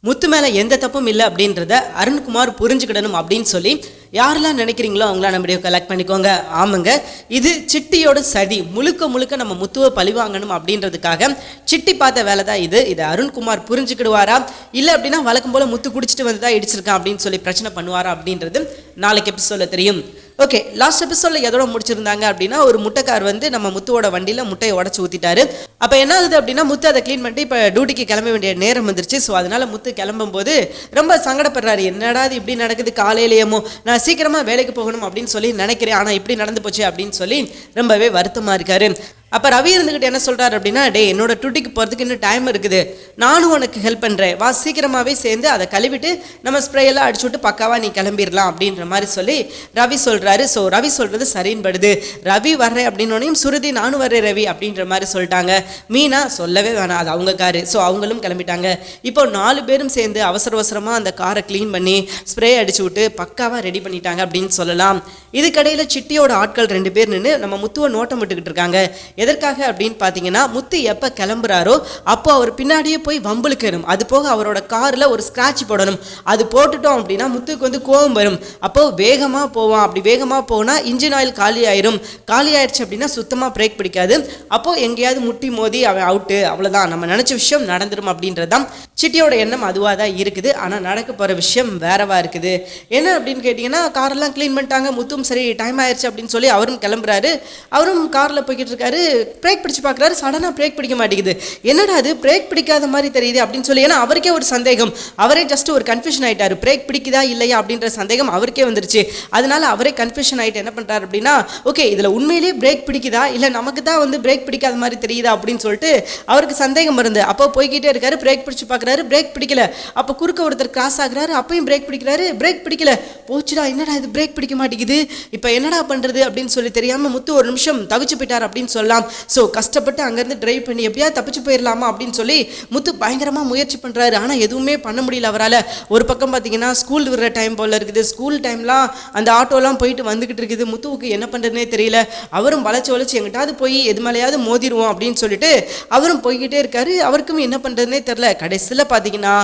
முத்து மேலே எந்த தப்பும் இல்லை அப்படின்றத அருண்குமார் புரிஞ்சுக்கிடணும் அப்படின்னு சொல்லி யாரெல்லாம் நினைக்கிறீங்களோ அவங்களாம் நம்ம கலெக்ட் பண்ணிக்கோங்க. ஆமாங்க, இது சிட்டியோட சதி. முழுக்க முழுக்க நம்ம முத்துவை பழிவாங்கணும் அப்படின்றதுக்காக சிட்டி பார்த்த வேலை தான் இது. இதை அருண்குமார் புரிஞ்சுக்கிடுவாரா, இல்லை அப்படின்னா வழக்கம் போல் முத்து குடிச்சிட்டு வந்து தான் இடிச்சிருக்கான் அப்படின்னு சொல்லி பிரச்சனை பண்ணுவாரா அப்படின்றது நாளைக்கு எபிசோட்ல தெரியும். ஓகே, லாஸ்ட் எபிசோடில் எதோட முடிச்சிருந்தாங்க அப்படின்னா, ஒரு முட்டைக்கார் வந்து நம்ம முத்துவோட வண்டியில் முட்டையை உடச்சி ஊற்றிட்டாரு. அப்போ என்ன ஆகுது அப்படின்னா, முத்து அதை க்ளீன் பண்ணிட்டு இப்போ டியூட்டிக்கு கிளம்ப வேண்டிய நேரம் வந்துருச்சு. ஸோ அதனால் முத்து கிளம்பும் போது ரொம்ப சங்கடப்படுறாரு. என்னடா இது இப்படி நடக்குது, காலையிலேயமோ நான் சீக்கிரமாக வேலைக்கு போகணும் அப்படின்னு சொல்லி நினைக்கிறேன், ஆனால் இப்படி நடந்து போச்சு அப்படின்னு சொல்லி ரொம்பவே வருத்தமாக இருக்காரு. அப்போ ரவி இருந்துக்கிட்டு என்ன சொல்கிறார் அப்படின்னா, டே என்னோட டியூட்டிக்கு போகிறதுக்கு இன்னும் டைம் இருக்குது, நானும் உனக்கு ஹெல்ப் பண்ணுறேன், வா சீக்கிரமாகவே சேர்ந்து அதை கழுவிட்டு நம்ம ஸ்ப்ரேயெல்லாம் அடிச்சு விட்டு பக்காவாக நீ கிளம்பிடலாம் அப்படின்ற மாதிரி சொல்லி ரவி சொல்கிறாரு. ஸோ ரவி சொல்கிறது சரின்னு படுது. ரவி வர்றேன் அப்படின்னோனையும் சுருதி நானும் வர்றேன் ரவி அப்படின்ற மாதிரி சொல்லிட்டாங்க. மீனா சொல்லவே வேணாம், அது அவங்க காரு. ஸோ அவங்களும் கிளம்பிட்டாங்க. இப்போ 4 பேரும் சேர்ந்து அவசர அவசரமாக அந்த காரை க்ளீன் பண்ணி ஸ்ப்ரே அடிச்சு விட்டு பக்காவாக ரெடி பண்ணிட்டாங்க அப்படின்னு சொல்லலாம். இதுக்கடையில் சிட்டியோட ஆட்கள் 2 பேர் நின்று நம்ம முத்துவை நோட்டம் விட்டுக்கிட்டு இருக்காங்க. எதற்காக அப்படின்னு பார்த்தீங்கன்னா, முத்து எப்போ கிளம்புறாரோ அப்போ அவர் பின்னாடியே போய் வம்புழுக்கணும். அது போக அவரோட காரில் ஒரு ஸ்க்ராட்ச் போடணும். அது போட்டுட்டோம் அப்படின்னா முத்துக்கு வந்து கோவம் வரும். அப்போது வேகமாக போவான். அப்படி வேகமாக போனால் இன்ஜின் ஆயில் காலி ஆயிரும். காலி ஆயிடுச்சு அப்படின்னா சுத்தமாக பிரேக் பிடிக்காது. அப்போது எங்கேயாவது முட்டி மோதி அவன் அவுட்டு, அவ்வளோதான், நம்ம நினச்ச விஷயம் நடந்துடும் அப்படின்றதான் சிட்டியோட எண்ணம். அதுவாக தான் இருக்குது. ஆனால் நடக்க போகிற விஷயம் வேறவா இருக்குது. என்ன அப்படின்னு கேட்டிங்கன்னா, காரெல்லாம் க்ளீன் பண்ணிட்டாங்க. முத்தும் சரி டைம் ஆயிடுச்சு அப்படின்னு சொல்லி அவரும் கிளம்புறாரு. அவரும் காரில் போய்கிட்டு இருக்காரு. பிரேக் பிடிச்சு பார்க்குறாரு. சடனாக பிரேக் பிடிக்க மாட்டேங்குது. என்னடா அது பிரேக் பிடிக்காத மாதிரி தெரியுது அப்படின்னு சொல்லி, ஏன்னா அவருக்கே ஒரு சந்தேகம். அவரே ஜஸ்ட் ஒரு கன்ஃபியூஷன் ஆகிட்டார். பிரேக் பிடிக்குதா இல்லையா அப்படின்ற சந்தேகம் அவருக்கே வந்துருச்சு. அதனால அவரே கன்ஃபியூஷன் ஆகிட்டு என்ன பண்ணுறாரு அப்படின்னா, ஓகே இதில் உண்மையிலேயே பிரேக் பிடிக்குதா இல்லை நமக்கு தான் வந்து பிரேக் பிடிக்காத மாதிரி தெரியுதா அப்படின்னு சொல்லிட்டு அவருக்கு சந்தேகம் இருந்து அப்போ போய்கிட்டே இருக்காரு. பிரேக் பிடிச்சு பார்க்குறாரு, பிரேக் பிடிக்கல. அப்போ குறுக்க ஒருத்தர் கிராஸ் ஆகுறாரு. அப்பயும் பிரேக் பிடிக்கிறாரு, பிரேக் பிடிக்கல. போச்சுடா, என்னடா இது பிரேக் பிடிக்க மாட்டேங்குது, இப்போ என்னடா பண்ணுறது அப்படின்னு சொல்லி தெரியாமல் முத்து ஒரு நிமிஷம் தவிச்சு போயிட்டார் அப்படின்னு சொல்லலாம். ஸோ கஷ்டப்பட்டு அங்கேருந்து டிரைவ் பண்ணி எப்படியா தப்பிச்சு போயிடலாமா அப்படின்னு சொல்லி முத்து பயங்கரமாக முயற்சி பண்ணுறாரு. ஆனால் எதுவுமே பண்ண முடியல அவரால். ஒரு பக்கம் பார்த்தீங்கன்னா ஸ்கூல் விடுற டைம் போல் இருக்குது. ஸ்கூல் டைம்லாம் அந்த ஆட்டோலாம் போயிட்டு வந்துக்கிட்டு இருக்குது. முத்துவுக்கு என்ன பண்ணுறதுனே தெரியல. அவரும் வளைச்சு எங்கிட்டாவது போய் எது மேலேயாவது மோதிடுவோம் அப்படின்னு சொல்லிட்டு அவரும் போய்கிட்டே இருக்காரு. அவருக்கும் என்ன பண்ணுறதுனே தெரில. கடைசியில் பார்த்தீங்கன்னா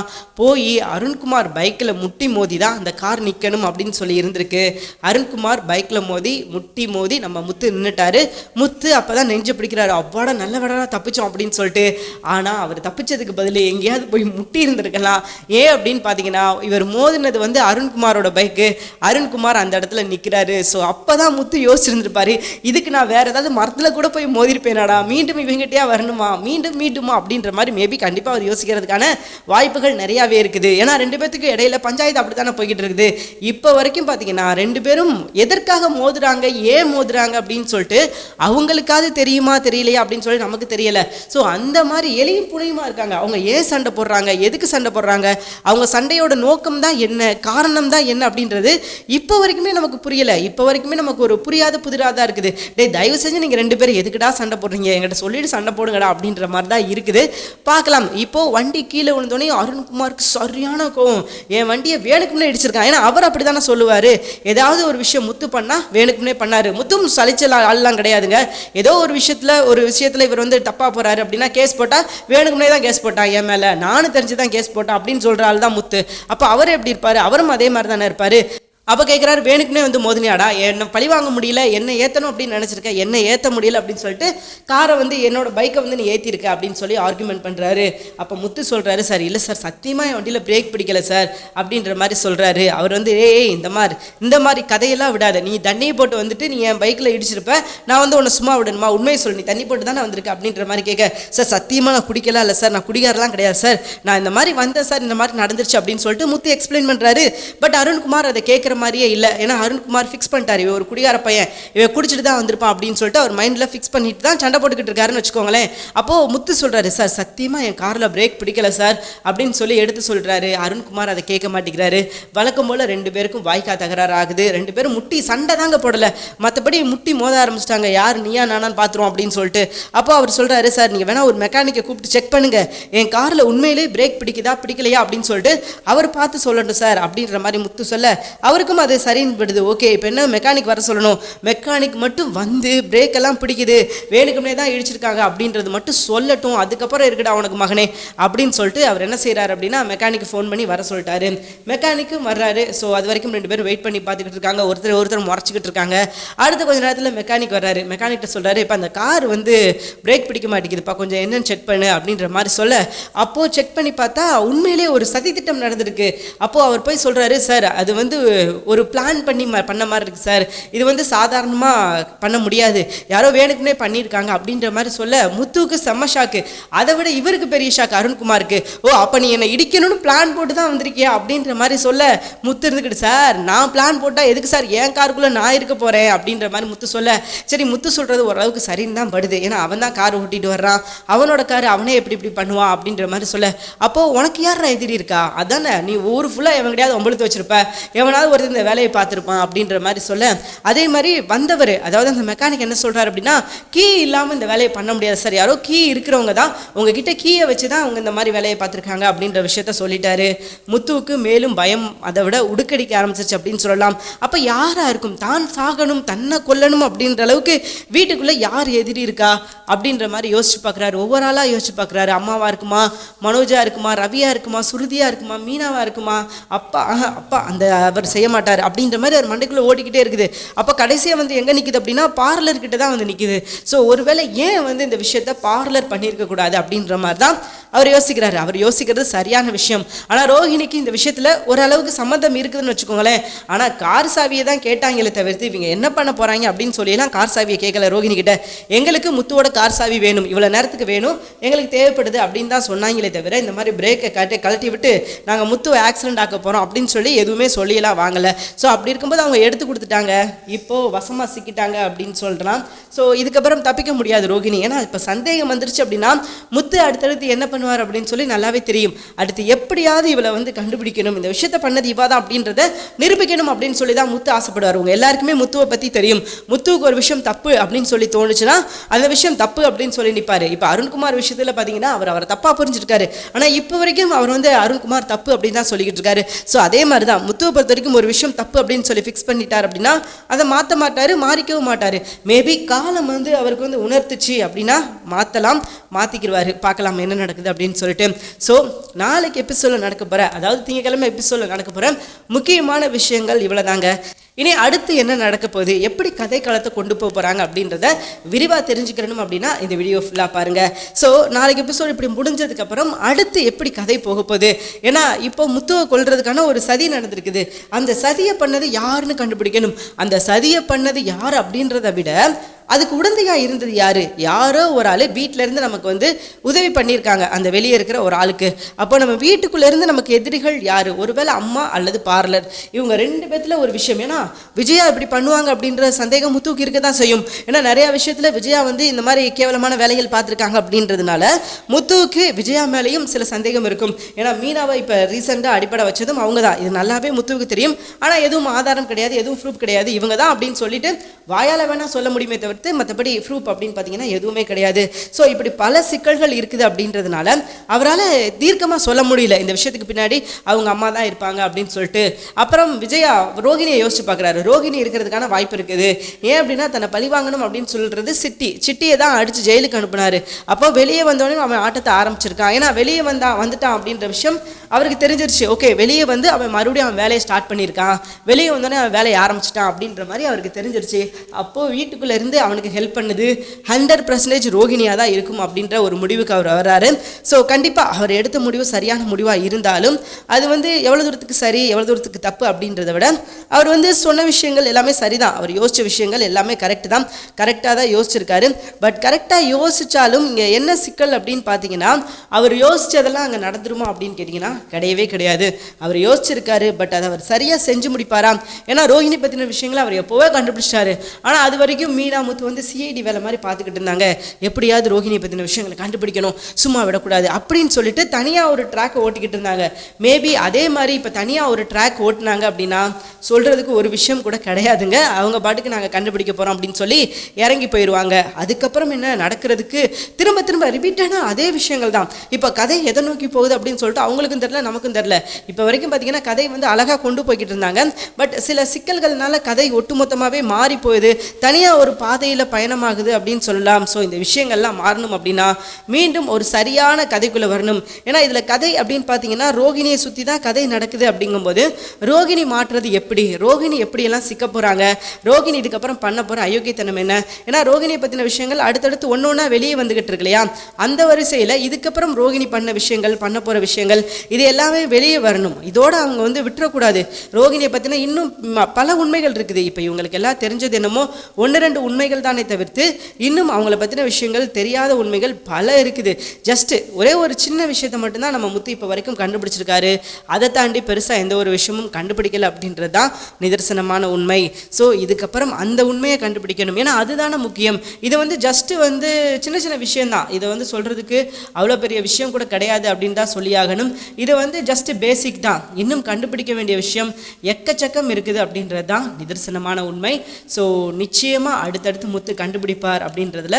போய் அருண்குமார் பைக்கில் முட்டி மோதி தான் அந்த கார் நிற்கணும் அப்படின்னு சொல்லி இருந்திருக்கு. அருண்குமார் பைக்கில் முட்டி மோதி நம்ம முத்து நின்றுட்டாரு. முத்து அப்போ தான் நெஞ்ச பிடிக்கிறாரு. அவ்வாடா நல்ல வடா தப்பிச்சோம் அப்படின்னு சொல்லிட்டு. ஆனால் அவர் தப்பிச்சதுக்கு பதில் எங்கேயாவது போய் முட்டி இருந்திருக்கலாம். ஏன் அப்படின்னு பார்த்தீங்கன்னா, இவர் மோதினது வந்து அருண்குமாரோட பைக்கு. அருண்குமார் அந்த இடத்துல நிற்கிறாரு. ஸோ அப்போ தான் முத்து யோசிச்சிருந்துருப்பாரு, இதுக்கு நான் வேறு ஏதாவது மரத்தில் கூட போய் மோதிருப்பேனாடா, மீண்டும் இவங்கிட்டே வரணுமா, மீண்டுமா அப்படின்ற மாதிரி மேபி கண்டிப்பாக அவர் யோசிக்கிறதுக்கான வாய்ப்புகள் நிறையாவே இருக்குது. ஏன்னா 2 பேத்துக்கு இடையில பஞ்சாயத்து அப்படி தானே போய்கிட்டு இருக்குது. இப்போ வரைக்கும் பார்த்தீங்கன்னா 2 பேரும் எதற்காக மோதுறாங்க, ஏன் மோதுறாங்க அப்படின்னு சொல்லிட்டு அவங்களுக்காவது தெரியுமா தெரியலையா அப்படின்னு சொல்லி நமக்கு தெரியல. ஸோ அந்த மாதிரி எளியும் புனையுமா இருக்காங்க. அவங்க ஏன் சண்டை போடுறாங்க, எதுக்கு சண்டை போடுறாங்க, அவங்க சண்டையோட நோக்கம் தான் என்ன, காரணம் தான் என்ன அப்படின்றது இப்போ வரைக்குமே நமக்கு புரியல. இப்போ வரைக்குமே நமக்கு ஒரு புரியாத புதிராக தான் இருக்குது. தயவு செஞ்சு நீங்கள் 2 பேரும் எதுக்குடா சண்டை போடுறீங்க, என்கிட்ட சொல்லிட்டு சண்டை போடுங்கடா அப்படின்ற மாதிரி தான் இருக்குது. பார்க்கலாம். இப்போ வண்டி கீழே விழுந்தோடனே அருண்குமாருக்கு சரியான கோவம். என் வண்டியை வேணுக்குன்னே இடிச்சிருக்கான். ஏன்னா அவர் அப்படி தானே சொல்லுவார். ஏதாவது ஒரு விஷயம் முத்து பண்ணால் வேணுக்குன்னே பண்ணார். முத்தும் சலிச்சல் ஆள்லாம் கிடையாதுங்க. ஏதோ ஒரு விஷயத்தில் இவர் வந்து தப்பாக போகிறாரு அப்படின்னா கேஸ் போட்டால் வேணுக்குன்னே தான் கேஸ் போட்டான், என் மேலே நானும் தெரிஞ்சு தான் கேஸ் போட்டான் அப்படின்னு சொல்கிற ஆள் தான் முத்து. அப்போ அவர் எப்படி இருப்பார், அவரும் அதே மாதிரி தானே இருப்பார். அப்போ கேட்குறாரு, வேணுக்குனே வந்து மோதினியாடா, என்னை பழி வாங்க முடியல, என்னை ஏற்றணும் அப்படின்னு நினச்சிருக்கேன், என்னை ஏற்ற முடியல அப்படின்னு சொல்லிட்டு காரை வந்து என்னோட பைக்கை வந்து நீ ஏற்றிருக்க அப்படின்னு சொல்லி ஆர்குமெண்ட் பண்ணுறாரு. அப்போ முத்து சொல்கிறாரு, சார் இல்லை சார் சத்தியமாக என் வண்டியில் பிரேக் பிடிக்கல சார் அப்படின்ற மாதிரி சொல்கிறாரு. அவர் வந்து இந்த மாதிரி கதையெல்லாம் விடாத, நீ தண்ணியை போட்டு வந்துட்டு நீ என் பைக்கில் இடிச்சிருப்ப, நான் வந்து உன்னை சும்மா விடணுமா, உண்மையை சொல்லு, நீ தண்ணி போட்டு தானே வந்திருக்க அப்படின்ற மாதிரி கேட்க, சார் சத்தியமாக நான் குடிக்கலாம் இல்லை சார், நான் குடிகாரெலாம் கிடையாது சார், நான் இந்த மாதிரி வந்தேன் சார், இந்த மாதிரி நடந்துருச்சு அப்படின்னு சொல்லிட்டு முத்து எக்ஸ்பிளைன் பண்ணுறாரு. பட் அருண்குமார் அதை கேட்குற மாதிரியே இல்லை. ஏன்னா அருண்குமார் ஃபிக்ஸ் பண்ணிட்டாரு, இவன் ஒரு குடிகார பையன், இவன் குடிச்சிட்டு தான் வந்திருப்பான் அப்படின்னு சொல்லிட்டு அவர் மைண்டில் ஃபிக்ஸ் பண்ணிட்டு தான் சண்டை போட்டுக்கிட்டு இருக்காருன்னு வச்சுக்கோங்களேன். அப்போது முத்து சொல்கிறாரு, சார் சத்தியமாக என் காரில் பிரேக் பிடிக்கல சார் அப்படின்னு சொல்லி எடுத்து சொல்கிறாரு. அருண்குமார் அதை கேட்க மாட்டேங்கிறாரு. வழக்கம் போல் 2 பேருக்கும் வாய்க்கா தகராறு ஆகுது. 2 பேரும் முட்டி சண்டை தாங்க போடலை, மற்றபடி முட்டி மோத ஆரம்பிச்சிட்டாங்க. யார் நீயா நானான்னு பார்த்துருவோம் அப்படின்னு சொல்லிட்டு. அப்போ அவர் சொல்கிறாரு, சார் நீங்கள் வேணா ஒரு மெக்கானிக்கை கூப்பிட்டு செக் பண்ணுங்க, என் காரில் உண்மையிலே பிரேக் பிடிக்குதா பிடிக்கலையா அப்படின்னு சொல்லிட்டு அவர் பார்த்து சொல்லட்டும் சார் அப்படின்ற மாதிரி முத்து சொல்ல, அவருக்கு அவருக்கும் அது சரின்னு படுது. ஓகே, இப்போ என்ன, மெக்கானிக் வர சொல்லணும், மெக்கானிக் மட்டும் வந்து பிரேக் எல்லாம் பிடிக்குது, வேணுக்குமே தான் இடிச்சிருக்காங்க அப்படின்றது மட்டும் சொல்லட்டும், அதுக்கப்புறம் இருக்கடா உனக்கு மகனே அப்படின்னு சொல்லிட்டு அவர் என்ன செய்கிறார் அப்படின்னா மெக்கானிக்கு ஃபோன் பண்ணி வர சொல்லிட்டாரு. மெக்கானிக்கும் வர்றாரு. ஸோ அது வரைக்கும் 2 பேரும் வெயிட் பண்ணி பார்த்துக்கிட்டு இருக்காங்க. ஒருத்தர் முறைச்சிக்கிட்டு இருக்காங்க. அடுத்த கொஞ்ச நேரத்தில் மெக்கானிக் வர்றாரு. மெக்கானிக்கிட்ட சொல்கிறாரு, இப்போ அந்த கார் வந்து பிரேக் பிடிக்க மாட்டேங்குதுப்பா, கொஞ்சம் என்னன்னு செக் பண்ணு அப்படின்ற மாதிரி சொல்ல, அப்போது செக் பண்ணி பார்த்தா உண்மையிலேயே ஒரு சதி திட்டம் நடந்திருக்கு. அப்போது அவர் போய் சொல்கிறாரு, சார் அது வந்து ஒரு பிளான் பண்ணி பண்ண மாதிரி இருக்குது சார், இது வந்து சாதாரணமாக பண்ண முடியாது, யாரோ வேணுக்குன்னே பண்ணியிருக்காங்க அப்படின்ற மாதிரி சொல்ல முத்துவுக்கு செம்ம ஷாக்கு. அதை விட இவருக்கு பெரிய ஷாக் அருண்குமாருக்கு. ஓ, அப்போ நீ என்னை இடிக்கணும்னு பிளான் போட்டு தான் வந்திருக்கியா அப்படின்ற மாதிரி சொல்ல முத்து இருந்துக்கிட்டு, சார் நான் பிளான் போட்டால் எதுக்கு சார் என் காருக்குள்ளே நான் இருக்க போகிறேன் அப்படின்ற மாதிரி முத்து சொல்ல, சரி முத்து சொல்கிறது ஓரளவுக்கு சரின்னு தான் படுது, ஏன்னா அவன் தான் கார் ஓட்டிட்டு வர்றான், அவனோட கார் அவனே இப்படி பண்ணுவான் அப்படின்ற மாதிரி சொல்ல, அப்போது உனக்கு யார் எதிரி இருக்கா, அதானே நீ ஊர் ஃபுல்லாக எவன் கிடையாது ஒம்பளுத்து வச்சிருப்ப, எவனாவது ஒருத்தர் இந்த வேலையை பார்த்துருப்பான் அப்படின்ற மாதிரி சொல்ல, அதே மாதிரி வந்தவர் அதாவது அந்த மெக்கானிக் என்ன சொல்கிறார் அப்படின்னா, கீ இல்லாமல் இந்த வேலையை பண்ண முடியாது சார், யாரோ கீ இருக்கிறவங்க தான் உங்ககிட்ட கீயை வச்சு தான் அவங்க இந்த மாதிரி வேலையை பார்த்துருக்காங்க அப்படின்ற விஷயத்த சொல்லிட்டாரு. முத்துவுக்கு மேலும் பயம் அதை விட உடுக்கடிக்க ஆரம்பிச்சிருச்சு அப்படின்னு சொல்லலாம். அப்போ யாராக இருக்கும், தான் சாகணும் தன்னை கொல்லணும் அப்படின்ற அளவுக்கு வீட்டுக்குள்ளே யார் எதிரி இருக்கா அப்படின்ற மாதிரி யோசிச்சு பார்க்குறாரு. ஒவ்வொரு ஆளாக யோசிச்சு பார்க்குறாரு. அம்மாவா இருக்குமா, மனோஜா இருக்குமா, ரவியா இருக்குமா, சுருதியா இருக்குமா, மீனாவா இருக்குமா, அப்பா அந்த அவர் செய்ய மாட்டார் அப்படின்ற மாதிரி அவர் மண்டைக்குள்ளே ஓடிக்கிட்டே இருக்குது. அப்போ கடைசியாக வந்து எங்கே நிற்குது அப்படின்னா பார்லர்கிட்ட தான் வந்து நிற்குது. ஸோ ஒருவேளை ஏன் வந்து இந்த விஷயத்த பார்லர் பண்ணியிருக்கக்கூடாது அப்படின்ற மாதிரி தான் அவர் யோசிக்கிறாரு. அவர் யோசிக்கிறது சரியான விஷயம். ஆனால் ரோஹிணிக்கு இந்த விஷயத்தில் ஓரளவுக்கு சம்மந்தம் இருக்குதுன்னு வச்சுக்கோங்களேன். ஆனால் கார் சாவியை தான் கேட்டாங்களே தவிர்த்து இவங்க என்ன பண்ண போகிறாங்க அப்படின்னு சொல்லியெல்லாம் கார் சாவியை கேட்கல ரோஹிணி கிட்ட. எங்களுக்கு முத்துவோட கார் சாவி வேணும், இவ்வளோ நேரத்துக்கு வேணும், எங்களுக்கு தேவைப்படுது அப்படின்னு தான் சொன்னாங்களே தவிர இந்த மாதிரி பிரேக்கை கழட்டி விட்டு நாங்கள் முத்துவை ஆக்சிடென்ட் ஆக்க போகிறோம் அப்படின்னு சொல்லி எதுவுமே சொல்லியெல்லாம் வாங்கலை. ஸோ அப்படி இருக்கும்போது அவங்க எடுத்து கொடுத்துட்டாங்க, இப்போது வசமாக சிக்கிட்டாங்க அப்படின்னு சொல்கிறான். ஸோ இதுக்கப்புறம் தப்பிக்க முடியாது ரோஹிணி. ஏன்னா இப்போ சந்தேகம் வந்துருச்சு அப்படின்னா முத்து அடுத்தடுத்து என்ன பண்ணுவார் அப்படின்னு சொல்லி நல்லாவே தெரியும். அடுத்து எப்படியாவது இவளை வந்து கண்டுபிடிக்கணும், இந்த விஷயத்த பண்ணது இவாதான் அப்படின்றத நிரூபிக்கணும் அப்படின்னு சொல்லி தான் முத்து ஆசைப்படுவார். உங்க எல்லாருக்குமே முத்துவை பற்றி தெரியும். முத்துவுக்கு ஒரு விஷயம் தப்பு அப்படின்னு சொல்லி தோணுச்சுன்னா அந்த விஷயம் தப்பு அப்படின்னு சொல்லி நிற்பாரு. இப்போ அருண்குமார் விஷயத்தில் பார்த்தீங்கன்னா அவரை தப்பாக புரிஞ்சிருக்காரு. ஆனால் இப்போ வரைக்கும் அவர் வந்து அருண்குமார் தப்பு அப்படின்னு தான் சொல்லிக்கிட்டு இருக்காரு. ஸோ அதே மாதிரி தான் முத்துவை பொறுத்த வரைக்கும் ஒரு விஷயம் தப்பு அப்படின்னு சொல்லி ஃபிக்ஸ் பண்ணிட்டார் அப்படின்னா அதை மாற்ற மாட்டார், மாறிக்கவும் மாட்டார். மேபி காலம் வந்து அவருக்கு வந்து உணர்த்துச்சு அப்படின்னா மாற்றிக்கிடுவார். பார்க்கலாம் என்ன நடக்குது அப்படின்னு சொல்லிட்டு. ஸோ நாளைக்கு எபிசோடில் நடக்க போகிற, அதாவது திங்கக்கிழமை எபிசோடில் நடக்க போகிற முக்கியமான விஷயங்கள் இவ்வளோ தாங்க. இனி அடுத்து என்ன நடக்க போகுது, எப்படி கதை களத்தை கொண்டு போக போகிறாங்க அப்படின்றத விரிவாக தெரிஞ்சுக்கணும் அப்படின்னா இந்த வீடியோ ஃபுல்லாக பாருங்கள். ஸோ நாளைக்கு எபிசோடு இப்படி முடிஞ்சதுக்கப்புறம் அடுத்து எப்படி கதை போக போகுது, ஏன்னா இப்போ முத்துவை கொல்றதுக்கான ஒரு சதி நடந்திருக்குது. அந்த சதியை பண்ணது யாருன்னு கண்டுபிடிக்கணும். அந்த சதியை பண்ணது யார் அப்படின்றத விட அதுக்கு உடந்தையாக இருந்தது யார், யாரோ ஒரு ஆள் வீட்டிலேருந்து நமக்கு வந்து உதவி பண்ணியிருக்காங்க அந்த வெளியே இருக்கிற ஒரு ஆளுக்கு. அப்போ நம்ம வீட்டுக்குள்ளேருந்து நமக்கு எதிரிகள் யார், ஒருவேளை அம்மா அல்லது பார்லர், இவங்க 2 பேர்த்தில் ஒரு விஷயம். ஏன்னா விஜயா இப்படி பண்ணுவாங்க அப்படின்ற சந்தேகம் முத்துவுக்கு இருக்க தான் செய்யும். ஏன்னா நிறையா விஷயத்தில் விஜயா வந்து இந்த மாதிரி கேவலமான வேலைகள் பார்த்துருக்காங்க அப்படின்றதுனால முத்துவுக்கு விஜயா மேலேயும் சில சந்தேகம் இருக்கும். ஏன்னா மீனாவை இப்போ ரீசெண்டாக அடிப்படை வச்சதும் அவங்க தான், இது நல்லாவே முத்துவுக்கு தெரியும். ஆனால் எதுவும் ஆதாரம் கிடையாது, எதுவும் ப்ரூஃப் கிடையாது, இவங்க தான் அப்படின்னு சொல்லிட்டு வாயால் வேணால் சொல்ல முடியுமே தவிர மற்றபடி ப்ரூஃப் அப்படின்னு பார்த்தீங்கன்னா எதுவுமே கிடையாது. ஸோ இப்படி பல சிக்கல்கள் இருக்குது அப்படின்றதுனால அவரால் தீர்க்கமாக சொல்ல முடியல இந்த விஷயத்துக்கு பின்னாடி அவங்க அம்மா தான் இருப்பாங்க அப்படின்னு சொல்லிட்டு. அப்புறம் விஜயா ரோஹிணியை யோசிச்சு பார்க்குறாரு. ரோஹிணி இருக்கிறதுக்கான வாய்ப்பு இருக்குது. ஏன் அப்படின்னா தன்னை பழி வாங்கணும் அப்படின்னு சொல்கிறது சிட்டியை தான் அடித்து ஜெயிலுக்கு அனுப்புனாரு. அப்போ வெளியே வந்தோடனே அவன் ஆட்டத்தை ஆரம்பிச்சிருக்கான். ஏன்னா வெளியே வந்துட்டான் அப்படின்ற விஷயம் அவருக்கு தெரிஞ்சிருச்சு. ஓகே, வெளியே வந்து அவன் மறுபடியும் அவன் வேலையை ஸ்டார்ட் பண்ணியிருக்கான், வெளியே வந்தோடனே அவன் வேலையை ஆரம்பிச்சிட்டான் அப்படின்ற மாதிரி அவருக்கு தெரிஞ்சிருச்சு. அப்போது வீட்டுக்குள்ளே இருந்து அவனுக்கு ஹெல்ப் பண்ணது 100% ரோஹிணியாக தான் இருக்கும் அப்படின்ற ஒரு முடிவுக்கு அவர் வர்றாரு. ஸோ கண்டிப்பாக அவர் எடுத்த முடிவு சரியான முடிவாக இருந்தாலும் அது வந்து எவ்வளோ தூரத்துக்கு சரி எவ்வளோ தூரத்துக்கு தப்பு அப்படின்றத விட அவர் வந்து சொன்ன விஷயங்கள் எல்லாமே சரிதான், அவர் யோசித்த விஷயங்கள் எல்லாமே கரெக்டாக தான் யோசிச்சிருக்காரு. பட் கரெக்டாக யோசித்தாலும் இங்கே என்ன சிக்கல் அப்படின்னு பார்த்தீங்கன்னா அவர் யோசித்ததெல்லாம் அங்கே நடந்துருமா அப்படின்னு கேட்டிங்கன்னா கிடையவே கிடையாது. அவர் யோசிச்சிருக்காரு, பட் அதை அவர் சரியாக செஞ்சு முடிப்பாராம். ஏன்னா ரோஹிணி பற்றின விஷயங்களை அவர் எப்போவே கண்டுபிடிச்சிட்டாரு. ஆனால் அது வரைக்கும் மீனா முத்து முத்து வந்து சிஐடி வேலை மாதிரி பார்த்துக்கிட்டு இருந்தாங்க, எப்படியாவது ரோஹிணியை பற்றின விஷயங்களை கண்டுபிடிக்கணும், சும்மா விடக்கூடாது அப்படின்னு சொல்லிட்டு தனியாக ஒரு ட்ராக்கை ஓட்டிக்கிட்டு இருந்தாங்க. மேபி அதே மாதிரி இப்போ தனியாக ஒரு ட்ராக் ஓட்டினாங்க அப்படின்னா சொல்கிறதுக்கு ஒரு விஷயம் கூட கிடையாதுங்க. அவங்க பாட்டுக்கு நாங்கள் கண்டுபிடிக்க போகிறோம் அப்படின்னு சொல்லி இறங்கி போயிடுவாங்க. அதுக்கப்புறம் என்ன நடக்கிறதுக்கு திரும்ப திரும்ப ரிப்பீட்டான அதே விஷயங்கள் தான். இப்போ கதை எதை நோக்கி போகுது அப்படின்னு சொல்லிட்டு அவங்களுக்கும் தெரில, நமக்கும் தெரில. இப்போ வரைக்கும் பார்த்தீங்கன்னா கதை வந்து அழகாக கொண்டு போய்கிட்டு இருந்தாங்க. பட் சில சிக்கல்கள்னால கதை ஒட்டுமொத்தமாகவே மாறி போகுது, தனியாக ஒரு பாதையில் பயணமாகுது அப்படின்னு சொல்லலாம். ஸோ இந்த விஷயங்கள்லாம் மாறணும் அப்படின்னா மீண்டும் ஒரு சரியான கதைக்குள்ளே வரணும். ஏன்னா இதில் கதை அப்படின்னு பார்த்தீங்கன்னா ரோகிணியை சுற்றி தான் கதை நடக்குது. அப்படிங்கும்போது ரோகிணி மாற்றுறது எப்படி, ரோகிணி எப்படியெல்லாம் சிக்க போகிறாங்க, ரோகிணி இதுக்கப்புறம் பண்ண போகிற அயோக்கியத்தனம் என்ன, ஏன்னா ரோகிணியை பற்றின விஷயங்கள் அடுத்தடுத்து ஒன்று ஒன்றா வெளியே வந்துகிட்டு இருக்கு இல்லையா. அந்த வரிசையில் இதுக்கப்புறம் ரோகிணி பண்ண விஷயங்கள், பண்ண போகிற விஷயங்கள் இது எல்லாமே வெளியே வரணும். இதோடு அவங்க வந்து விட்டுறக்கூடாது. ரோகிணியை பற்றின இன்னும் பல உண்மைகள் இருக்குது. இப்போ இவங்களுக்கு எல்லாம் தெரிஞ்சது என்னமோ 1-2 உண்மைகள் தானே தவிர்த்து இன்னும் அவங்கள பற்றின விஷயங்கள் தெரியாத உண்மைகள் பல இருக்குது. ஜஸ்ட்டு ஒரே ஒரு சின்ன விஷயத்தை மட்டும்தான் நம்ம முத்து இப்போ வரைக்கும் கண்டுபிடிச்சிருக்காரு. அதை தாண்டி பெருசாக எந்த ஒரு விஷயமும் கண்டுபிடிக்கலை அப்படின்றது தான் நிதர்சனமான உண்மை. ஸோ இதுக்கப்புறம் அந்த உண்மையை கண்டுபிடிக்கணும். ஏன்னா அதுதானே முக்கியம். இது வந்து ஜஸ்ட்டு வந்து சின்ன சின்ன விஷயந்தான். இதை வந்து சொல்கிறதுக்கு அவ்வளோ பெரிய விஷயம் கூட கிடையாது அப்படின்னு தான் சொல்லியாகணும். இது வந்து ஜஸ்ட்டு பேசிக் தான். இன்னும் கண்டுபிடிக்க வேண்டிய விஷயம் எக்கச்சக்கம் இருக்குது அப்படின்றது தான் நிதர்சனமான உண்மை. ஸோ நிச்சயமாக அடுத்தடுத்து முத்து கண்டுபிடிப்பார் அப்படின்றதுல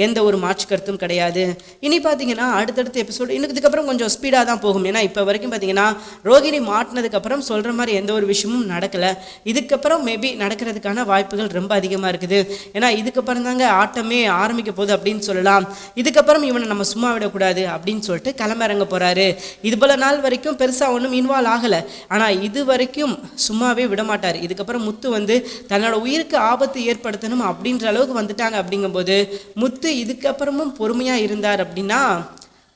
எந்த ஒரு மாற்று கருத்தும் கிடையாது. இனி பார்த்தீங்கன்னா அடுத்தடுத்த எபிசோடு இன்னும் இதுக்கப்புறம் கொஞ்சம் ஸ்பீடாக தான் போகும். ஏன்னா இப்போ வரைக்கும் பார்த்தீங்கன்னா ரோகிணி மாட்டினதுக்கப்புறம் சொல்கிற மாதிரி எந்த ஒரு விஷயமும் நடக்கலை. இதுக்கப்புறம் மேபி நடக்கிறதுக்கான வாய்ப்புகள் ரொம்ப அதிகமாக இருக்குது. ஏன்னா இதுக்கப்புறம் தாங்க ஆட்டமே ஆரம்பிக்க போகுது அப்படின்னு சொல்லலாம். இதுக்கப்புறம் இவனை நம்ம சும்மா விடக்கூடாது அப்படின்னு சொல்லிட்டு கிளம்பிறங்க போகிறாரு. இது போல நாள் வரைக்கும் பெருசாக ஒன்றும் இன்வால்வ் ஆகலை. ஆனால் இது வரைக்கும் சும்மாவே விடமாட்டார். இதுக்கப்புறம் முத்து வந்து தன்னோட உயிருக்கு ஆபத்து ஏற்படுத்தணும் அப்படின்ற அளவுக்கு வந்துட்டாங்க. அப்படிங்கும்போது முத்து இதுக்கப்புறமும் பொறுமையாக இருந்தார் அப்படின்னா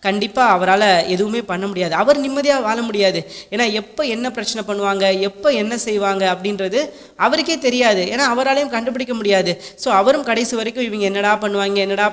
கண்டிப்பாக அவரால் எதுவுமே பண்ண முடியாது. அவர் நிம்மதியாக வாழ முடியாது. ஏன்னா எப்போ என்ன பிரச்சனை பண்ணுவாங்க, எப்போ என்ன செய்வாங்க அப்படின்றது அவருக்கே தெரியாது. ஏன்னா அவராலையும் கண்டுபிடிக்க முடியாது. ஸோ அவரும் கடைசி வரைக்கும் இவங்க என்னடா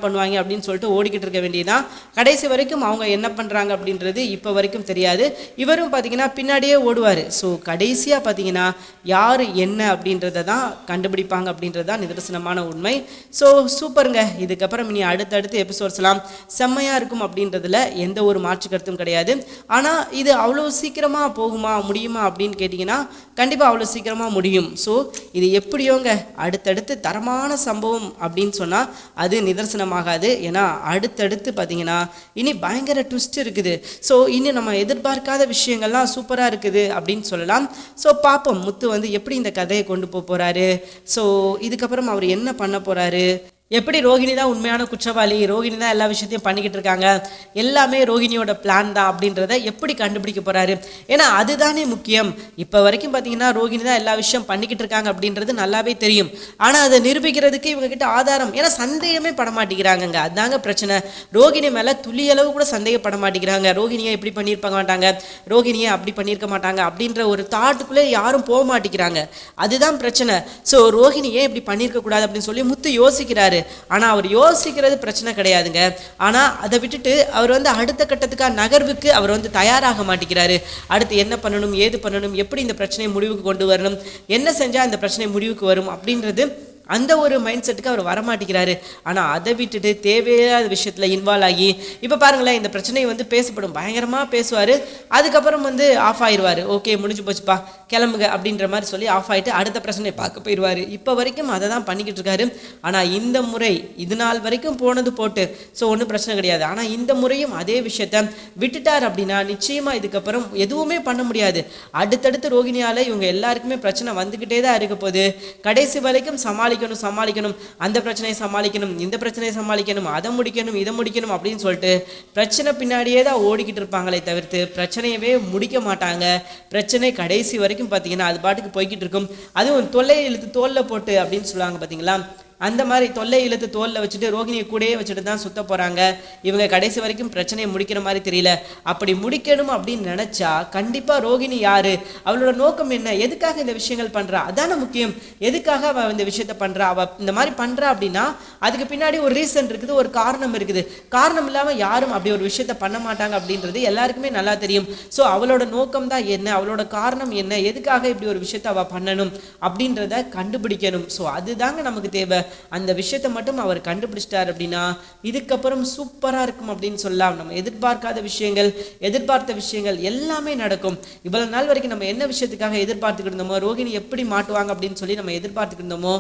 பண்ணுவாங்க அப்படின்னு சொல்லிட்டு ஓடிக்கிட்டு இருக்க வேண்டியதான். கடைசி வரைக்கும் அவங்க என்ன பண்ணுறாங்க அப்படின்றது இப்போ வரைக்கும் தெரியாது. இவரும் பார்த்திங்கன்னா பின்னாடியே ஓடுவார். ஸோ கடைசியாக பார்த்திங்கன்னா யார் என்ன அப்படின்றத தான் கண்டுபிடிப்பாங்க அப்படின்றது தான் நிதர்சனமான உண்மை. ஸோ சூப்பருங்க. இதுக்கப்புறம் இனி அடுத்தடுத்து எபிசோட்ஸ்லாம் செம்மையாக இருக்கும் அப்படின்றதுல எந்த ஒரு மாற்று கருத்தும் கிடையாது. ஆனால் இது அவ்வளோ சீக்கிரமாக போகுமா, முடியுமா அப்படின்னு கேட்டிங்கன்னா கண்டிப்பாக அவ்வளோ சீக்கிரமாக முடியும். ஸோ இது எப்படியோங்க அடுத்தடுத்து தரமான சம்பவம் அப்படின்னு சொன்னால் அது நிதர்சனமாகாது. ஏன்னா அடுத்தடுத்து பார்த்திங்கன்னா இனி பயங்கர ட்விஸ்ட் இருக்குது. ஸோ இனி நம்ம எதிர்பார்க்காத விஷயங்கள்லாம் சூப்பராக இருக்குது அப்படின்னு சொல்லலாம். ஸோ பார்ப்போம் முத்து வந்து எப்படி இந்த கதையை கொண்டு போகிறாரு. ஸோ இதுக்கப்புறம் அவர் என்ன பண்ண போகிறாரு, எப்படி ரோகிணி தான் உண்மையான குற்றவாளி, ரோகிணி தான் எல்லா விஷயத்தையும் பண்ணிக்கிட்டு இருக்காங்க, எல்லாமே ரோகிணியோட பிளான் தான் அப்படின்றத எப்படி கண்டுபிடிக்க போகிறாரு. ஏன்னா அதுதானே முக்கியம். இப்போ வரைக்கும் பார்த்தீங்கன்னா ரோகிணி தான் எல்லா விஷயம் பண்ணிக்கிட்டு இருக்காங்க அப்படின்றது நல்லாவே தெரியும். ஆனால் அதை நிரூபிக்கிறதுக்கு இவங்ககிட்ட ஆதாரம், ஏன்னா சந்தேகமே பட மாட்டேங்கிறாங்கங்க. அதுதாங்க பிரச்சனை. ரோகிணி மேலே துளியளவு கூட சந்தேகப்பட மாட்டேங்கிறாங்க. ரோகிணியை இப்படி பண்ணியிருக்க மாட்டாங்க, ரோகிணியை அப்படி பண்ணியிருக்க மாட்டாங்க அப்படின்ற ஒரு தாட்டுக்குள்ளே யாரும் போக மாட்டேங்கிறாங்க. அதுதான் பிரச்சனை. ஸோ ரோகிணி ஏன் இப்படி பண்ணியிருக்கக்கூடாது அப்படின்னு சொல்லி முத்து யோசிக்கிறாரு. ஆனால் அவர் யோசிக்கிறது பிரச்சனை கிடையாதுங்க. ஆனால் அதை விட்டுட்டு அவர் வந்து அடுத்த கட்டத்துக்கான நகர்வுக்கு அவர் வந்து தயாராக மாட்டேங்கிறாரு. அடுத்து என்ன பண்ணணும், ஏது பண்ணணும், எப்படி இந்த பிரச்சனையை முடிவுக்கு கொண்டு வரணும், என்ன செஞ்சால் இந்த பிரச்சனை முடிவுக்கு வரும் அப்படின்றது அந்த ஒரு மைண்ட் செட்டுக்கு அவர் வரமாட்டேங்கிறாரு. ஆனால் அதை விட்டுட்டு தேவையாத விஷயத்தில் இன்வால்வ் ஆகி இப்போ பாருங்களேன், இந்த பிரச்சனையை வந்து பேசப்படும், பயங்கரமாக பேசுவார். அதுக்கப்புறம் வந்து ஆஃப் ஆயிடுவார். ஓகே முடிஞ்சு போச்சுப்பா கிளம்புங்க அப்படின்ற மாதிரி சொல்லி ஆஃப் ஆகிட்டு அடுத்த பிரச்சனையை பார்க்க போயிடுவார். இப்போ வரைக்கும் அதை தான் பண்ணிக்கிட்டு இருக்காரு. ஆனால் இந்த முறை இது நாள் வரைக்கும் போனது போட்டு ஸோ ஒன்றும் பிரச்சனை கிடையாது. ஆனால் இந்த முறையும் அதே விஷயத்த விட்டுட்டார் அப்படின்னா நிச்சயமாக இதுக்கப்புறம் எதுவுமே பண்ண முடியாது. அடுத்தடுத்து ரோகிணியால் இவங்க எல்லாருக்குமே பிரச்சனை வந்துக்கிட்டே தான் இருக்க போகுது. கடைசி வரைக்கும் சமாளிக்கணும், அந்த பிரச்சனையை சமாளிக்கணும், இந்த பிரச்சனையை சமாளிக்கணும், அதை முடிக்கணும், இதை முடிக்கணும் அப்படின்னு சொல்லிட்டு பிரச்சனை பின்னாடியே தான் ஓடிக்கிட்டு இருப்பாங்களே தவிர்த்து பிரச்சனையவே முடிக்க மாட்டாங்க. பிரச்சனை கடைசி வரைக்கும் பார்த்தீங்கன்னா அது பாட்டுக்கு போய்கிட்டு இருக்கும். அதுவும் தொல்லை இழுத்து தோல்ல போட்டு அப்படின்னு சொல்லுவாங்க பார்த்தீங்களா, அந்த மாதிரி தொல்லை இழுத்து தோலில் வச்சுட்டு ரோகிணியை கூடயே வச்சுட்டு தான் சுத்த போகிறாங்க. இவங்க கடைசி வரைக்கும் பிரச்சனையை முடிக்கிற மாதிரி தெரியல. அப்படி முடிக்கணும் அப்படின்னு நினச்சா கண்டிப்பாக ரோகிணி யார், அவளோட நோக்கம் என்ன, எதுக்காக இந்த விஷயங்கள் பண்ணுறா, அதான முக்கியம். எதுக்காக அவள் இந்த விஷயத்த பண்ணுறா, அவள் இந்த மாதிரி பண்ணுறா அப்படின்னா அதுக்கு பின்னாடி ஒரு ரீசன் இருக்குது, ஒரு காரணம் இருக்குது. காரணம் இல்லாமல் யாரும் அப்படி ஒரு விஷயத்த பண்ண மாட்டாங்க அப்படின்றது எல்லாருக்குமே நல்லா தெரியும். ஸோ அவளோட நோக்கம் தான் என்ன, அவளோட காரணம் என்ன, எதுக்காக இப்படி ஒரு விஷயத்த அவள் பண்ணணும் அப்படின்றத கண்டுபிடிக்கணும். ஸோ அதுதாங்க நமக்கு தேவை. அந்த விஷயத்தை மட்டும் அவர் கண்டுபிடிச்சிட்டார் அப்படின்னா இதுக்கப்புறம் சூப்பராக இருக்கும் அப்படின்னு சொல்லலாம். நம்ம எதிர்பார்க்காத விஷயங்கள், எதிர்பார்த்த விஷயங்கள் எல்லாமே நடக்கும். இவ்வளவு நாள் வரைக்கும் நம்ம என்ன விஷயத்துக்காக எதிர்பார்த்துக்கிட்டு இருந்தோமோ, ரோகிணி எப்படி மாட்டுவாங்க அப்படின்னு சொல்லி நம்ம எதிர்பார்த்துக்கிட்டு இருந்தோமோ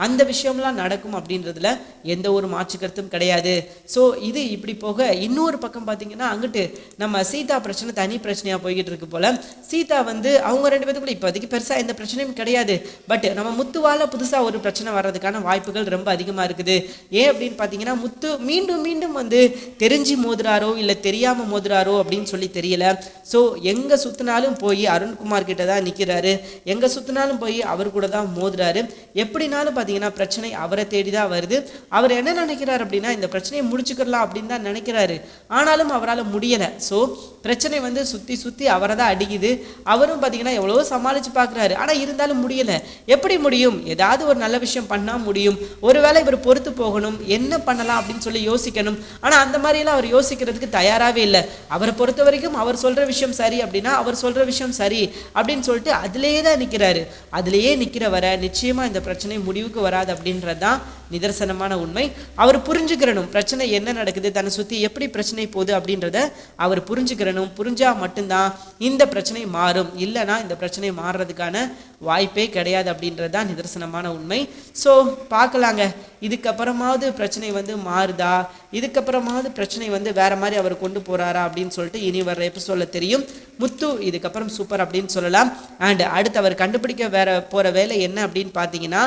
அந்த விஷயம்லாம் நடக்கும் அப்படின்றதுல எந்த ஒரு மாற்று கருத்தும் கிடையாது. ஸோ இது இப்படி போக இன்னொரு பக்கம் பார்த்தீங்கன்னா அங்கிட்டு நம்ம சீதா பிரச்சனை தனி பிரச்சனையாக போய்கிட்டு இருக்கு போல. சீதா வந்து அவங்க 2 பேத்துக்குள்ள இப்போதைக்கு பெருசாக எந்த பிரச்சனையும் கிடையாது. பட் நம்ம முத்துவால் புதுசாக ஒரு பிரச்சனை வர்றதுக்கான வாய்ப்புகள் ரொம்ப அதிகமாக இருக்குது. ஏன் அப்படின்னு பார்த்தீங்கன்னா முத்து மீண்டும் மீண்டும் வந்து தெரிஞ்சு மோதுறாரோ இல்லை தெரியாமல் மோதுறாரோ அப்படின்னு சொல்லி தெரியல. ஸோ எங்கே சுற்றினாலும் போய் அருண்குமார் கிட்ட தான் நிற்கிறாரு, எங்கே சுற்றினாலும் போய் அவர் கூட தான் மோதுறாரு. எப்படினாலும் பார்த்தீங்கன்னா பிரச்சனை அவரை தேடி தான் வருது. அவர் என்ன நினைக்கிறார் அப்படின்னா இந்த பிரச்சனையை முடிச்சுக்கலாம் அப்படின்னு தான் நினைக்கிறாரு. ஆனாலும் அவரால் முடியலை. ஸோ பிரச்சனை வந்து சுற்றி சுற்றி அவரை தான் அடிக்குது. அவரும் பார்த்தீங்கன்னா எவ்வளோ சமாளித்து பார்க்குறாரு, ஆனால் இருந்தாலும் முடியலை. எப்படி முடியும்? ஏதாவது ஒரு நல்ல விஷயம் பண்ணால் முடியும். ஒருவேளை இவர் பொறுத்து போகணும், என்ன பண்ணலாம் அப்படின்னு சொல்லி யோசிக்கணும். ஆனால் அந்த மாதிரியெல்லாம் அவர் யோசிக்கிறதுக்கு தயாராகவே இல்லை. அவரை பொறுத்த வரைக்கும் அவர் சொல்கிற விஷயம் சரி அப்படின்னா அவர் சொல்கிற விஷயம் சரி அப்படின்னு சொல்லிட்டு அதிலேயே தான் நிற்கிறாரு. அதிலேயே நிற்கிற வர நிச்சயமாக இந்த பிரச்சனை முடிவுக்கு வராது அப்படின்றது தான் நிதர்சனமான உண்மை. அவர் புரிஞ்சுக்கிறணும் பிரச்சனை என்ன நடக்குது, தன்னை சுற்றி எப்படி பிரச்சனை போகுது அப்படின்றத அவர் புரிஞ்சுக்கிறணும். புரிஞ்சால் மட்டும்தான் இந்த பிரச்சனை மாறும். இல்லைனா இந்த பிரச்சனை மாறுறதுக்கான வாய்ப்பே கிடையாது அப்படின்றது தான் நிதர்சனமான உண்மை. ஸோ பார்க்கலாங்க, இதுக்கப்புறமாவது பிரச்சனை வந்து மாறுதா, இதுக்கப்புறமாவது பிரச்சனை வந்து வேற மாதிரி அவர் கொண்டு போறாரா அப்படின்னு சொல்லிட்டு இனி வர்ற எபிசோட்ல தெரியும். முத்து இதுக்கப்புறம் சூப்பர் அப்படின்னு சொல்லலாம். அண்ட் அடுத்து அவர் கண்டுபிடிக்க போற வேலை என்ன அப்படின்னு பார்த்தீங்கன்னா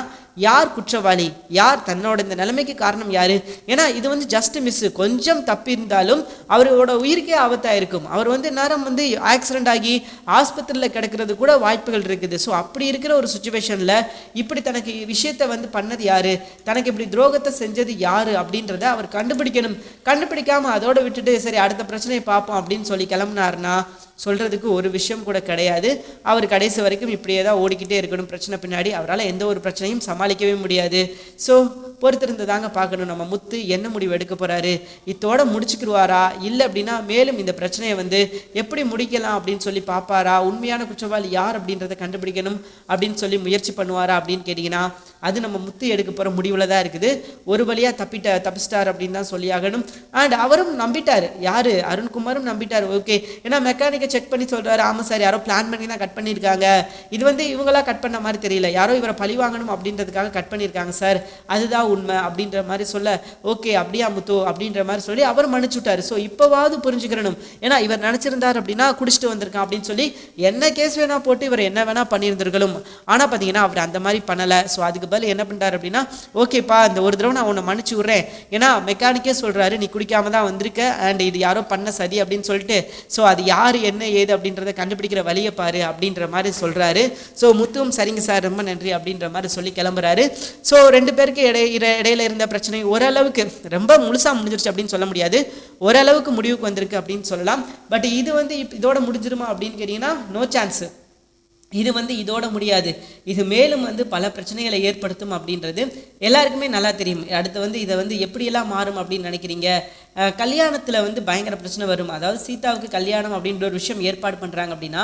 யார் குற்றவாளி, யார் தன்னோட இந்த நிலைமைக்கு காரணம் யாரு. ஏன்னா இது வந்து ஜஸ்ட் மிஸ், கொஞ்சம் தப்பி இருந்தாலும் அவரோட உயிருக்கே ஆபத்தாக இருக்கும். அவர் வந்து நேரம் வந்து ஆக்சிடென்ட் ஆகி ஆஸ்பத்திரியில் கிடக்கிறது கூட வாய்ப்புகள் இருக்குது. ஸோ அப்படி இருக்கிற ஒரு சுச்சுவேஷனில் இப்படி தனக்கு விஷயத்தை வந்து பண்ணது யாரு, தனக்கு இப்படி துரோகத்தை செஞ்சது யாரு அப்படின்றத அவர் கண்டுபிடிக்கணும். கண்டுபிடிக்காம அதோட விட்டுட்டு சரி அடுத்த பிரச்சனையை பார்ப்போம் அப்படின்னு சொல்லி கிளம்புனாருன்னா சொல்கிறதுக்கு ஒரு விஷயம் கூட கிடையாது. அவர் கடைசி வரைக்கும் இப்படியே தான் ஓடிக்கிட்டே இருக்கணும் பிரச்சனை பின்னாடி. அவரால் எந்த ஒரு பிரச்சனையும் சமாளிக்கவே முடியாது. ஸோ பொறுத்திருந்து தாங்க பார்க்கணும் நம்ம முத்து என்ன முடிவு எடுக்க போகிறாரு. இத்தோட முடிச்சுக்கிடுவாரா, இல்லை அப்படின்னா மேலும் இந்த பிரச்சனையை வந்து எப்படி முடிக்கலாம் அப்படின்னு சொல்லி பார்ப்பாரா, உண்மையான குற்றவாளி யார் அப்படின்றத கண்டுபிடிக்கணும் அப்படின்னு சொல்லி முயற்சி பண்ணுவாரா அப்படின்னு கேட்டிங்கன்னா அது நம்ம முத்து எடுக்க போகிற முடிவில் தான் இருக்குது. ஒரு வழியாக தப்பிச்சிட்டார் அப்படின்னு தான் சொல்லி ஆகணும். அண்ட் அவரும் நம்பிட்டார், யார் அருண்குமாரும் நம்பிட்டார். ஓகே, ஏன்னா மெக்கானிக்கை செக் பண்ணி சொல்கிறாரு, ஆமாம் சார் யாரோ பிளான் பண்ணி தான் கட் பண்ணியிருக்காங்க, இது வந்து இவங்களாம் கட் பண்ண மாதிரி தெரியல, யாரோ இவரை பழி வாங்கணும் அப்படின்றதுக்காக கட் பண்ணியிருக்காங்க சார், அதுதான் உண்மை அப்படின்ற மாதிரி சொல்ல ஓகே அப்படியா முத்து அப்படின்ற மாதிரி சொல்லி அவர் மன்னிச்சுட்டாரு. ஸோ இப்போவாவது புரிஞ்சுக்கிறணும். ஏன்னா இவர் நினச்சிருந்தார் அப்படின்னா குடிச்சிட்டு வந்திருக்கான் அப்படின்னு சொல்லி என்ன கேஸ் வேணா போட்டு இவர் என்ன வேணா பண்ணியிருந்திருக்கணும். ஆனால் பார்த்தீங்கன்னா அவர் அந்த மாதிரி பண்ணலை. ஸோ அதுக்கு பதில் என்ன பண்ணிட்டார் அப்படின்னா ஓகேப்பா இந்த ஒரு தடவை நான் உன்னை மன்னிச்சு விட்றேன், ஏன்னா மெக்கானிக்கே சொல்கிறாரு நீ குடிக்காம தான் வந்திருக்க அண்ட் இது யாரோ பண்ண சதி அப்படின்னு சொல்லிட்டு, ஸோ அது யார் என்ன ஏது அப்படின்றத கண்டுபிடிக்கிற வழியை பாரு அப்படின்ற மாதிரி சொல்கிறாரு. ஸோ முத்துவும் சரிங்க சார் ரொம்ப நன்றி அப்படின்ற மாதிரி சொல்லி கிளம்புறாரு. ஸோ 2 பேருக்கு இடையில இருந்த பிரச்சனை ஓரளவுக்கு ரொம்ப முழுசாக முடிஞ்சிருச்சு அப்படின்னு சொல்ல முடியாது, ஓரளவுக்கு முடிவுக்கு வந்திருக்கு அப்படின்னு சொல்லலாம். பட் இது வந்து இதோட முடிஞ்சிருமா அப்படின்னு கேட்டிங்கன்னா நோ சான்ஸ். இது வந்து இதோட முடியாது, இது மேலும் வந்து பல பிரச்சனைகளை ஏற்படுத்தும் அப்படின்றது எல்லாருக்குமே நல்லா தெரியும். அடுத்து வந்து இதை வந்து எப்படியெல்லாம் மாறும் அப்படின்னு நினைக்கிறீங்க? கல்யாணத்தில் வந்து பயங்கர பிரச்சனை வரும். அதாவது சீதாவுக்கு கல்யாணம் அப்படின்ற ஒரு விஷயம் ஏற்பாடு பண்ணுறாங்க அப்படின்னா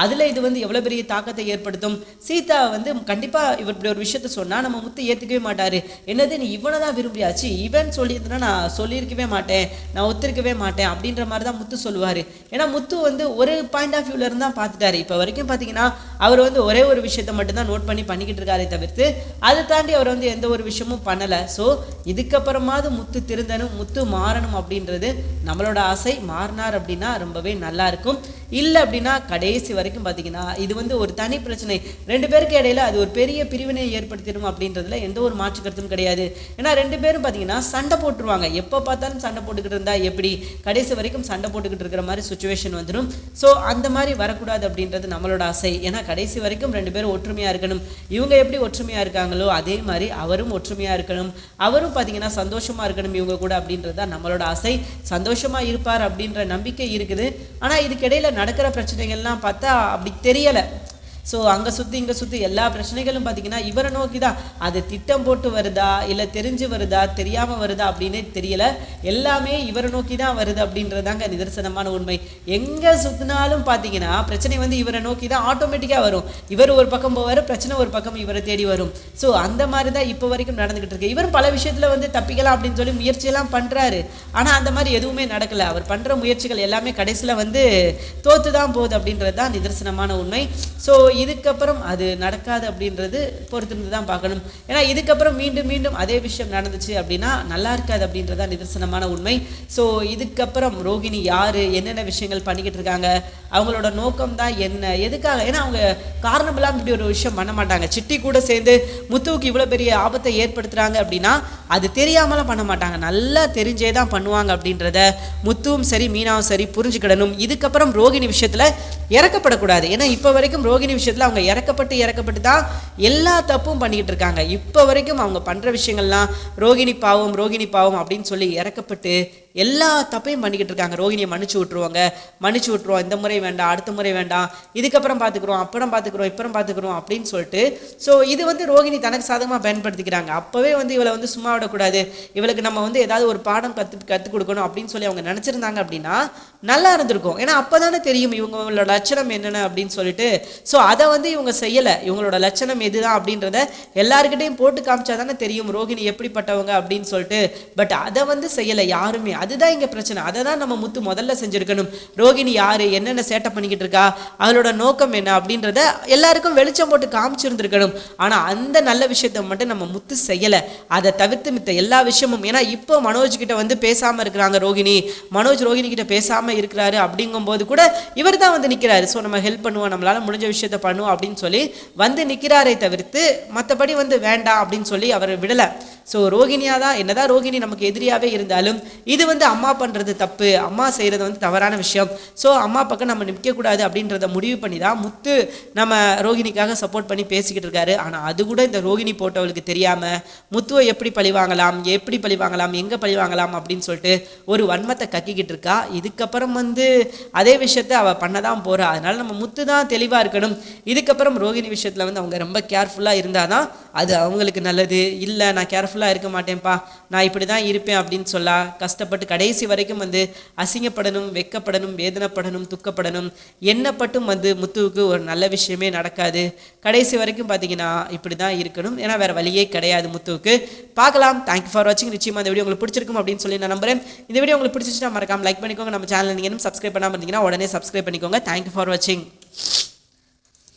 அதில் இது வந்து எவ்வளோ பெரிய தாக்கத்தை ஏற்படுத்தும். சீதா வந்து கண்டிப்பாக இவர் இப்படி ஒரு விஷயத்த சொன்னால் நம்ம முத்து ஏற்றுக்கவே மாட்டார். என்னது நீ இவனை தான் விரும்பியாச்சு, இவன் சொல்லியிருந்தனா நான் சொல்லியிருக்கவே மாட்டேன், நான் ஒத்துருக்கவே மாட்டேன் அப்படின்ற மாதிரி தான் முத்து சொல்லுவார். ஏன்னா முத்து வந்து ஒரு பாயிண்ட் ஆஃப் வியூலேருந்து தான் பார்த்துட்டாரு. இப்போ வரைக்கும் பார்த்தீங்கன்னா அவர் வந்து ஒரே ஒரு விஷயத்தை மட்டும்தான் நோட் பண்ணிக்கிட்டு இருக்காரே தவிர்த்து அதை தாண்டி அவர் வந்து எந்த ஒரு விஷயமும் பண்ணலை. ஸோ இதுக்கப்புறமாவது முத்து திருந்தணும், முத்து மாறணும் அப்படின்றது நம்மளோட ஆசை. மாறினார் அப்படின்னா ரொம்பவே நல்லா இருக்கும். இல்லை அப்படின்னா கடைசி வரைக்கும் பார்த்தீங்கன்னா இது வந்து ஒரு தனி பிரச்சனை, 2 பேருக்கு இடையில அது ஒரு பெரிய பிரிவினை ஏற்படுத்திடும் அப்படின்றதுல எந்த ஒரு மாற்று கருத்தும் கிடையாது. ஏன்னா 2 பேரும் பார்த்தீங்கன்னா சண்டை போட்டுருவாங்க. எப்போ பார்த்தாலும் சண்டை போட்டுக்கிட்டு இருந்தா எப்படி, கடைசி வரைக்கும் சண்டை போட்டுக்கிட்டு இருக்கிற மாதிரி சுச்சுவேஷன் வந்துடும். ஸோ அந்த மாதிரி வரக்கூடாது அப்படின்றது நம்மளோட ஆசை. ஏன்னா கடைசி வரைக்கும் 2 பேரும் ஒற்றுமையாக இருக்கணும். இவங்க எப்படி ஒற்றுமையாக இருக்காங்களோ அதே மாதிரி அவரும் ஒற்றுமையாக இருக்கணும், அவரும் பார்த்தீங்கன்னா சந்தோஷமாக இருக்கணும் இவங்க கூட அப்படின்றது தான் நம்மளோட ஆசை. சந்தோஷமாக இருப்பார் அப்படின்ற நம்பிக்கை இருக்குது. ஆனால் இதுக்கிடையில் நடக்கிற பிரச்சனைகள்லாம் பார்த்தா அப்படி தெரியலை. ஸோ அங்கே சுற்றி இங்கே சுற்றி எல்லா பிரச்சனைகளும் பார்த்தீங்கன்னா இவரை நோக்கி தான். அது திட்டம் போட்டு வருதா இல்லை தெரிஞ்சு வருதா தெரியாமல் வருதா அப்படின்னே தெரியல. எல்லாமே இவரை நோக்கி தான் வருது அப்படின்றதாங்க நிதர்சனமான உண்மை. எங்கே சுற்றினாலும் பார்த்தீங்கன்னா பிரச்சனை வந்து இவரை நோக்கி தான் ஆட்டோமேட்டிக்காக வரும். இவர் ஒரு பக்கம் போவார், பிரச்சனை ஒரு பக்கம் இவரை தேடி வரும். ஸோ அந்த மாதிரி தான் இப்போ வரைக்கும் நடந்துக்கிட்டு இருக்கு. இவர் பல விஷயத்தில் வந்து தப்பிக்கலாம் அப்படின்னு சொல்லி முயற்சியெல்லாம் பண்ணுறாரு. ஆனால் அந்த மாதிரி எதுவுமே நடக்கலை. அவர் பண்ணுற முயற்சிகள் எல்லாமே கடைசியில் வந்து தோற்று தான் போகுது அப்படின்றது தான் நிதர்சனமான உண்மை. ஸோ இதுக்கப்புறம் அது நடக்காது அப்படின்றது பொறுத்திருந்து தான் பார்க்கணும். ஏன்னா இதுக்கப்புறம் மீண்டும் மீண்டும் அதே விஷயம் நடந்துச்சு அப்படின்னா நல்லா இருக்காது அப்படின்றதா நிதர்சனமான உண்மை. ஸோ இதுக்கப்புறம் ரோகிணி யார், என்னென்ன விஷயங்கள் பண்ணிக்கிட்டு இருக்காங்க, அவங்களோட நோக்கம் தான் என்ன, எதுக்காக, ஏன்னா அவங்க காரணம் இல்லாமல் இப்படி ஒரு விஷயம் பண்ண மாட்டாங்க. சிட்டி கூட சேர்ந்து முத்துவுக்கு இவ்வளோ பெரிய ஆபத்தை ஏற்படுத்துகிறாங்க அப்படின்னா அது தெரியாமலாம் பண்ண மாட்டாங்க, நல்லா தெரிஞ்சே தான் பண்ணுவாங்க அப்படின்றத முத்துவும் சரி மீனாவும் சரி புரிஞ்சுக்கிடணும். இதுக்கப்புறம் ரோகிணி விஷயத்தில் இறக்கப்படக்கூடாது. ஏன்னா இப்போ வரைக்கும் ரோகிணி விஷயத்தில் அவங்க இறக்கப்பட்டு தான் எல்லா தப்பும் பண்ணிக்கிட்டு இருக்காங்க. இப்போ வரைக்கும் அவங்க பண்ணுற விஷயங்கள்லாம் ரோகிணி பாவம் அப்படின்னு சொல்லி இறக்கப்பட்டு எல்லா தப்பையும் பண்ணிக்கிட்டு இருக்காங்க. ரோகிணியை மன்னிச்சு விட்டுருவோம், இந்த முறை வேண்டாம், அடுத்த முறை வேண்டாம், இதுக்கப்புறம் பார்த்துக்குறோம், அப்புறம் பார்த்துக்குறோம் அப்படின்னு சொல்லிட்டு. ஸோ இது வந்து ரோகிணி தனக்கு சாதகமாக பயன்படுத்திக்கிறாங்க. அப்போவே வந்து இவளை வந்து சும்மா விடக்கூடாது, இவளுக்கு நம்ம வந்து ஏதாவது ஒரு பாடம் கற்றுக் கொடுக்கணும் அப்படின்னு சொல்லி அவங்க நினச்சிருந்தாங்க அப்படின்னா நல்லா இருந்திருக்கும். ஏன்னா அப்போ தானே தெரியும் இவங்களோட லட்சணம் என்னென்ன அப்படின்னு சொல்லிட்டு. ஸோ அதை வந்து இவங்க செய்யலை. இவங்களோட லட்சணம் எதுதான் அப்படின்றத எல்லாருக்கிட்டையும் போட்டு காமிச்சா தானே தெரியும் ரோகிணி எப்படிப்பட்டவங்க அப்படின்னு சொல்லிட்டு. பட் அதை வந்து செய்யலை யாருமே. அதுதான் இங்கே பிரச்சனை. அதை தான் நம்ம முத்து முதல்ல செஞ்சுருக்கணும். ரோகிணி யார், என்னென்ன சேட்டை பண்ணிக்கிட்டு இருக்கா, அவளோட நோக்கம் என்ன அப்படின்றத எல்லாருக்கும் வெளிச்சம் போட்டு காமிச்சிருந்துருக்கணும். ஆனால் அந்த நல்ல விஷயத்தை மட்டும் நம்ம முத்து செய்யலை. அதை தவிர்த்து மித்த எல்லா விஷயமும், ஏன்னா இப்போ மனோஜ் கிட்ட வந்து பேசாமல் இருக்கிறாங்க மனோஜ் ரோகிணி கிட்ட பேசாமல் இருக்கிறாரு அப்படிங்கும்போது கூட இவர் தான் வந்து நிற்கிறாரு. ஸோ நம்ம ஹெல்ப் பண்ணுவோம், நம்மளால் முடிஞ்ச விஷயத்த பண்ணுவோம் அப்படின்னு சொல்லி வந்து நிற்கிறாரே தவிர்த்து மற்றபடி வந்து வேண்டாம் அப்படின்னு சொல்லி அவர் விடலை. ஸோ ரோகிணியாக தான், என்னதான் ரோகிணி நமக்கு எதிரியாகவே இருந்தாலும் இது வந்து அம்மா பண்ணுறது தப்பு, அம்மா செய்கிறது வந்து தவறான விஷயம். ஸோ அம்மா பக்கம் நம்ம நிற்கக்கூடாது அப்படின்றத முடிவு பண்ணி தான் முத்து நம்ம ரோகிணிக்காக சப்போர்ட் பண்ணி பேசிக்கிட்டு இருக்காரு. ஆனால் அது கூட இந்த ரோகிணி போட்டவளுக்கு தெரியாமல் முத்துவை எப்படி பழி வாங்கலாம், எங்கே பழி வாங்கலாம் அப்படின்னு சொல்லிட்டு ஒரு வன்மத்தை கக்கிக்கிட்டு இருக்கா. இதுக்கப்புறம் வந்து அதே விஷயத்தை அவள் பண்ண தான் போகிறா. அதனால் நம்ம முத்து தான் தெளிவாக இருக்கணும். இதுக்கப்புறம் ரோகிணி விஷயத்தில் வந்து அவங்க ரொம்ப கேர்ஃபுல்லாக இருந்தால் தான் அது அவங்களுக்கு நல்லது. இல்லை நான் கேர்ஃபுல்லாக இருக்க மாட்டேன்ப்பா, நான் இப்படி தான் இருப்பேன் அப்படின்னு சொல்லா கஷ்டப்பட்டு கடைசி வரைக்கும் வந்து அசிங்கப்படணும், வெக்கப்படணும், வேதனைப்படணும், துக்கப்படணும், எண்ணப்பட்டும் வந்து முத்துவுக்கு ஒரு நல்ல விஷயமே நடக்காது. கடைசி வரைக்கும் பார்த்தீங்கன்னா இப்படி தான் இருக்கணும். ஏன்னா வேறு வழியே கிடையாது முத்துவுக்கு. பார்க்கலாம். தேங்க்யூ ஃபார் வாட்சிங். நிச்சயமாக இந்த வீடியோ உங்களுக்கு பிடிச்சிருக்கும் அப்படின்னு சொல்லி நான் நம்புறேன். இந்த வீடியோ உங்களுக்கு பிடிச்சிச்சுன்னா மறக்காம லைக் பண்ணிக்கோங்க. நம்ம சேனல் நீங்கள் இன்னும் சப்ஸ்கிரைப் பண்ணாமல் இருந்தீங்கன்னா உடனே சப்ஸ்கிரைப் பண்ணிக்கோங்க. தேங்க்யூ ஃபார் வாட்சிங்.